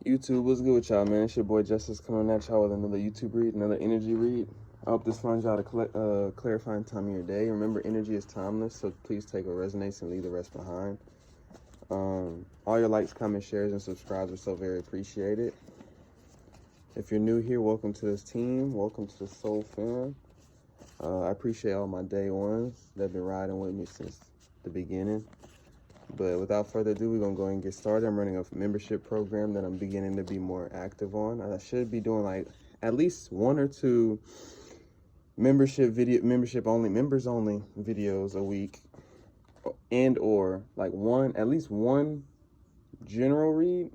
YouTube, what's good with y'all, man? It's your boy Justice coming at y'all with another YouTube read, another energy read. I hope this finds y'all a clarifying time of your day. Remember, energy is timeless, so please take what resonates and leave the rest behind. All your likes, comments, shares, and subscribes are so very appreciated. If you're new here, welcome to this team. Welcome to the Soul Fam. I appreciate all my day ones that have been riding with me since the beginning. But without further ado, we're going to go ahead and get started. I'm running a membership program that I'm beginning to be more active on. I should be doing like at least 1 or 2 members only videos a week, and or like at least one general read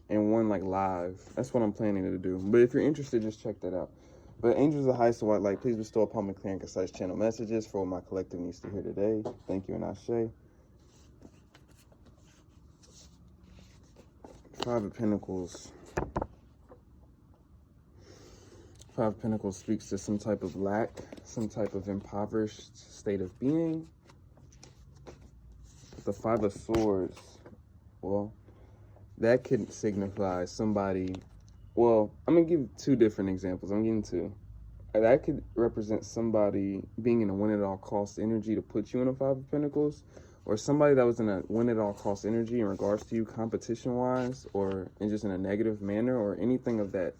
and 1 like live. That's what I'm planning to do. But if you're interested, just check that out. But angels of the highest and white light, please bestow upon me clear and concise channel messages for what my collective needs to hear today. Thank you, and Ashe. 5 of Pentacles. 5 of Pentacles speaks to some type of lack, some type of impoverished state of being. The 5 of Swords, well, that could signify somebody, well, I'm going to give 2 different examples. I'm getting 2. That could represent somebody being in a win-at-all-cost energy to put you in a 5 of Pentacles, or somebody that was in a win-at-all-cost energy in regards to you competition-wise, or just in a negative manner, or anything of that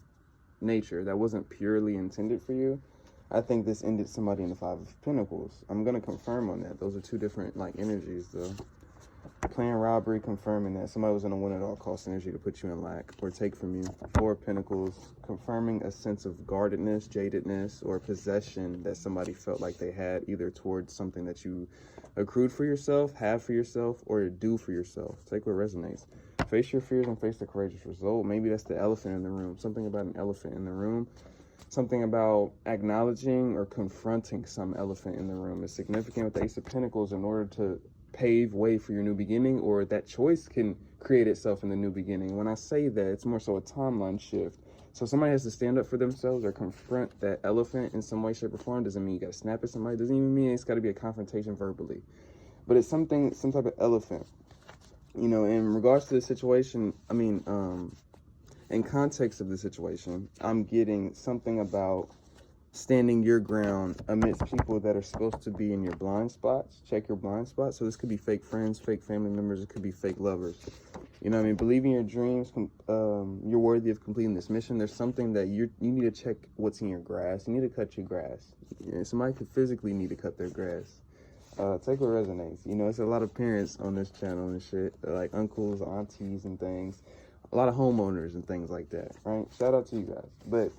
nature that wasn't purely intended for you. I think this ended somebody in the 5 of Pentacles. I'm going to confirm on that. Those are 2 different like energies, though. Plan robbery, confirming that somebody was in a win-at-all-cost energy to put you in lack or take from you. 4 of Pentacles, confirming a sense of guardedness, jadedness, or possession that somebody felt like they had, either towards something that you accrued for yourself, have for yourself, or do for yourself. Take what resonates. Face your fears and face the courageous result. Maybe that's the elephant in the room. Something about an elephant in the room. Something about acknowledging or confronting some elephant in the room is significant with the Ace of Pentacles in order to pave way for your new beginning, or that choice can create itself in the new beginning. When I say that, it's more so a timeline shift. So somebody has to stand up for themselves or confront that elephant in some way, shape, or form. Doesn't mean you got to snap at somebody. Doesn't even mean it's got to be a confrontation verbally. But it's some type of elephant. You know, in regards to the situation, I mean, in context of the situation, I'm getting something about standing your ground amidst people that are supposed to be in your blind spots. Check your blind spots. So this could be fake friends, fake family members. It could be fake lovers. You know what I mean? Believe in your dreams. You're worthy of completing this mission. There's something that you need to check what's in your grass. You need to cut your grass. Yeah, somebody could physically need to cut their grass. Take what resonates. You know, it's a lot of parents on this channel and shit, like uncles, aunties, and things. A lot of homeowners and things like that, right? Shout out to you guys. But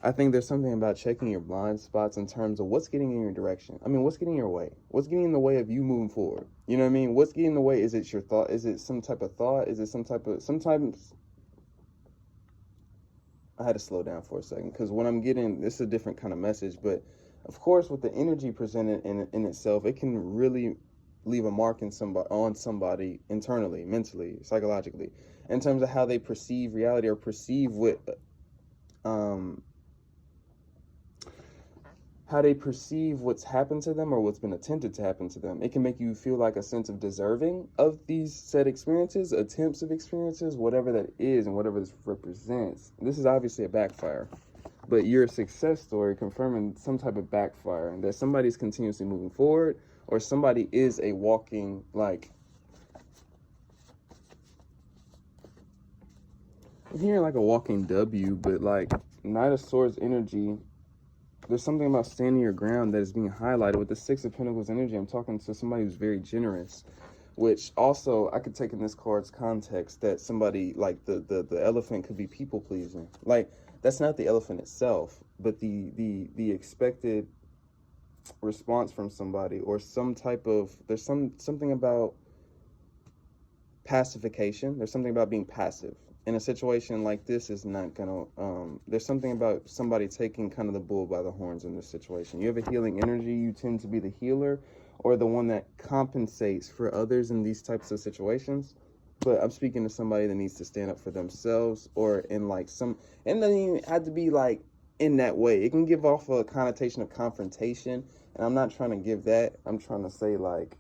I think there's something about checking your blind spots in terms of what's getting in your direction. I mean, what's getting in your way? What's getting in the way of you moving forward? You know what I mean? What's getting in the way? Is it your thought? Is it some type of thought? Is it sometimes I had to slow down for a second, because when I'm getting, this is a different kind of message, but of course, with the energy presented in itself, it can really leave a mark on somebody internally, mentally, psychologically, in terms of how they perceive reality or perceive how they perceive what's happened to them or what's been attempted to happen to them. It can make you feel like a sense of deserving of these said experiences, attempts of experiences, whatever that is and whatever this represents. This is obviously a backfire, but you're a success story confirming some type of backfire, and that somebody's continuously moving forward, or somebody is a walking, like, I'm hearing like a walking W, but like Knight of Swords energy, there's something about standing your ground that is being highlighted. With the 6 of Pentacles energy, I'm talking to somebody who's very generous, which also I could take in this card's context that somebody like the elephant could be people pleasing. Like, that's not the elephant itself, but the expected response from somebody, or some type of, there's something about pacification. There's something about being passive in a situation like this is not gonna, there's something about somebody taking kind of the bull by the horns in this situation. You have a healing energy. You tend to be the healer or the one that compensates for others in these types of situations. But I'm speaking to somebody that needs to stand up for themselves, or in like some, and doesn't even have to be like in that way. It can give off a connotation of confrontation, and I'm not trying to give that. I'm trying to say, like,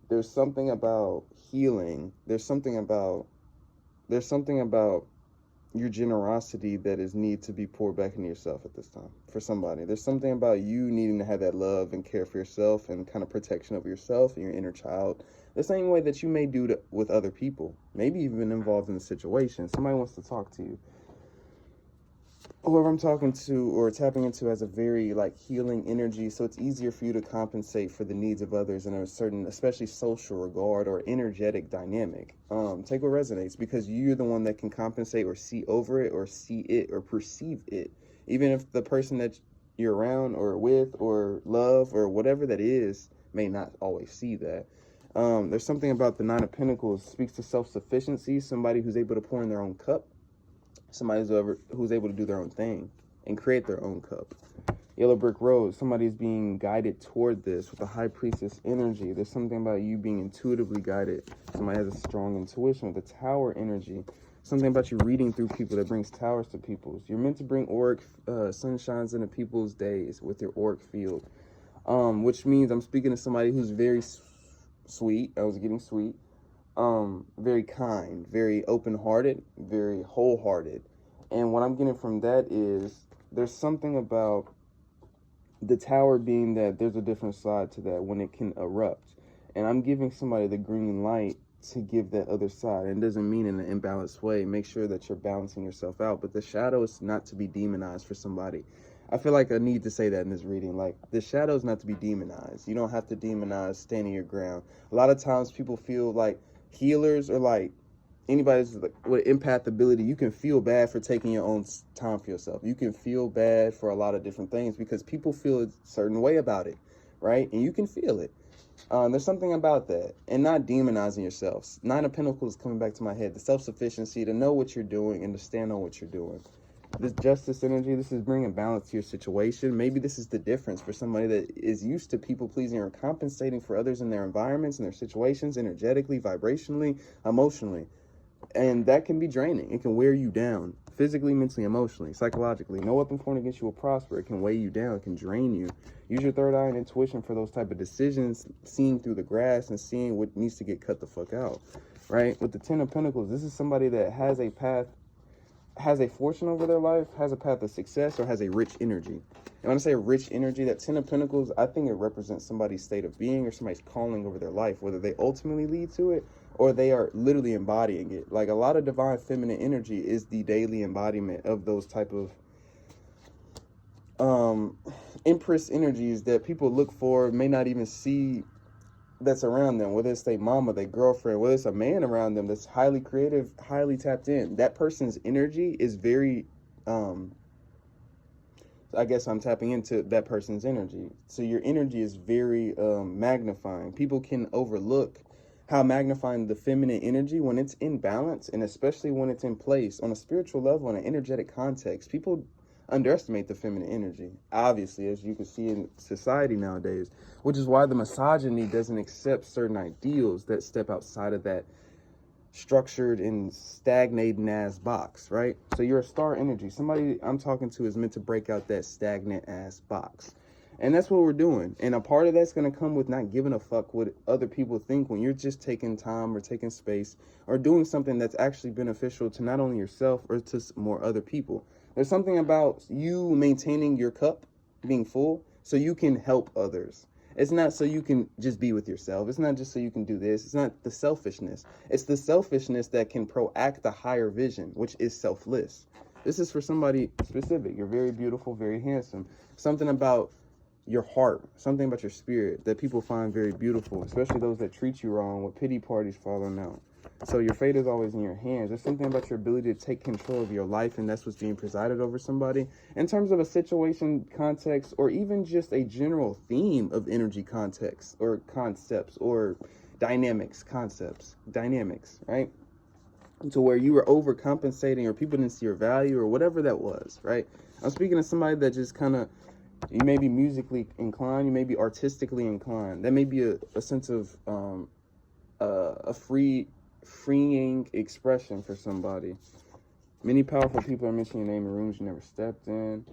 there's something about healing. There's something about there's something about your generosity that is need to be poured back into yourself at this time for somebody. There's something about you needing to have that love and care for yourself and kind of protection of yourself and your inner child. The same way that you may do with other people, maybe even involved in the situation. Somebody wants to talk to you. Whoever I'm talking to or tapping into has a very like healing energy, so it's easier for you to compensate for the needs of others in a certain, especially social regard or energetic dynamic. Take what resonates, because you're the one that can compensate or see over it or see it or perceive it, even if the person that you're around or with or love or whatever that is may not always see that. There's something about the Nine of Pentacles speaks to self-sufficiency, somebody who's able to pour in their own cup, somebody who's able to do their own thing and create their own cup. Yellow Brick Road, somebody's being guided toward this with the High Priestess energy. There's something about you being intuitively guided. Somebody has a strong intuition with the Tower energy. Something about you reading through people that brings towers to people's. You're meant to bring auric sunshines into people's days with your auric field, which means I'm speaking to somebody who's very sweet. I was getting sweet. Very kind, very open-hearted, very wholehearted. And what I'm getting from that is there's something about the Tower being that there's a different side to that when it can erupt. And I'm giving somebody the green light to give that other side. And it doesn't mean in an imbalanced way. Make sure that you're balancing yourself out. But the shadow is not to be demonized for somebody. I feel like I need to say that in this reading. Like, the shadow is not to be demonized. You don't have to demonize standing your ground. A lot of times people feel like healers or like anybody's like with empath ability, you can feel bad for taking your own time for yourself. You can feel bad for a lot of different things because people feel a certain way about it, right? And you can feel it. There's something about that, and not demonizing yourselves. Nine of Pentacles coming back to my head. The self-sufficiency to know what you're doing and to stand on what you're doing. This Justice energy, this is bringing balance to your situation. Maybe this is the difference for somebody that is used to people pleasing or compensating for others in their environments and their situations, energetically, vibrationally, emotionally. And that can be draining. It can wear you down physically, mentally, emotionally, psychologically. No weapon formed against you will prosper. It can weigh you down. It can drain you. Use your third eye and intuition for those type of decisions, seeing through the grass and seeing what needs to get cut the fuck out, right? With the Ten of Pentacles, this is somebody that has a path, has a fortune over their life, has a path of success, or has a rich energy. And when I say rich energy, that Ten of Pentacles, I think it represents somebody's state of being or somebody's calling over their life, whether they ultimately lead to it or they are literally embodying it. Like, a lot of divine feminine energy is the daily embodiment of those type of empress energies that people look for, may not even see that's around them, whether it's their mama, their girlfriend, whether it's a man around them that's highly creative, highly tapped in. That person's energy is very, I guess I'm tapping into that person's energy. So your energy is very magnifying. People can overlook how magnifying the feminine energy when it's in balance, and especially when it's in place on a spiritual level, in an energetic context. People underestimate the feminine energy, obviously, as you can see in society nowadays, which is why the misogyny doesn't accept certain ideals that step outside of that structured and stagnating ass box, right? So you're a star energy. Somebody I'm talking to is meant to break out that stagnant ass box. And that's what we're doing. And a part of that's going to come with not giving a fuck what other people think when you're just taking time or taking space or doing something that's actually beneficial to not only yourself or to more other people. There's something about you maintaining your cup being full so you can help others. It's not so you can just be with yourself. It's not just so you can do this. It's not the selfishness. It's the selfishness that can proact the higher vision, which is selfless. This is for somebody specific. You're very beautiful, very handsome. Something about your heart, something about your spirit that people find very beautiful, especially those that treat you wrong with pity parties falling out. So your fate is always in your hands. There's something about your ability to take control of your life, and that's what's being presided over somebody. In terms of a situation, context, or even just a general theme of energy context or concepts or dynamics, right? To where you were overcompensating or people didn't see your value or whatever that was, right? I'm speaking to somebody that just kind of, you may be musically inclined, you may be artistically inclined. That may be a sense of a freeing expression for somebody. Many powerful people are mentioning your name in rooms you never stepped in.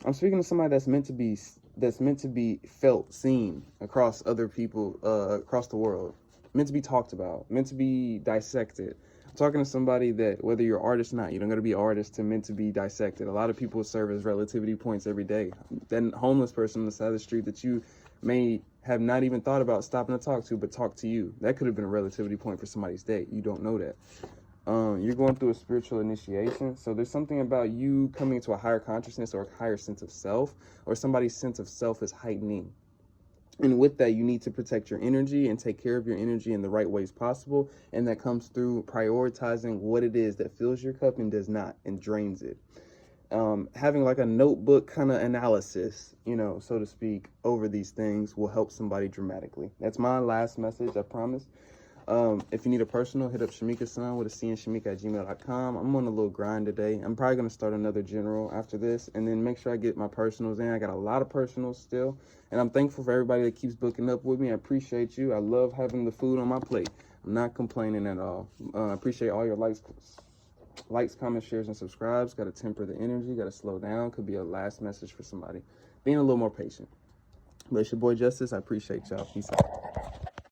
I'm speaking to somebody that's meant to be felt, seen across other people, across the world. meant to be talked about, meant to be dissected. I'm talking to somebody that, whether you're an artist or not, you don't got to be an artist to meant to be dissected. A lot of people serve as relativity points every day. That homeless person on the side of the street that you may have not even thought about stopping to talk to, but talk to you. That could have been a relativity point for somebody's day. You don't know that. You're going through a spiritual initiation. So there's something about you coming to a higher consciousness or a higher sense of self, or somebody's sense of self is heightening. And with that, you need to protect your energy and take care of your energy in the right ways possible. And that comes through prioritizing what it is that fills your cup and does not, and drains it. Having like a notebook kind of analysis, so to speak, over these things will help somebody dramatically. That's my last message, I promise. If you need a personal, hit up Shamika-san with a C and Shamika@gmail.com. I'm on a little grind today. I'm probably going to start another general after this, and then make sure I get my personals in. I got a lot of personals still, and I'm thankful for everybody that keeps booking up with me. I appreciate you. I love having the food on my plate. I'm not complaining at all. I appreciate all your likes, comments, shares, and subscribes. Got to temper the energy. Got to slow down. Could be a last message for somebody. Being a little more patient. But it's your boy Justice. I appreciate y'all. Peace out.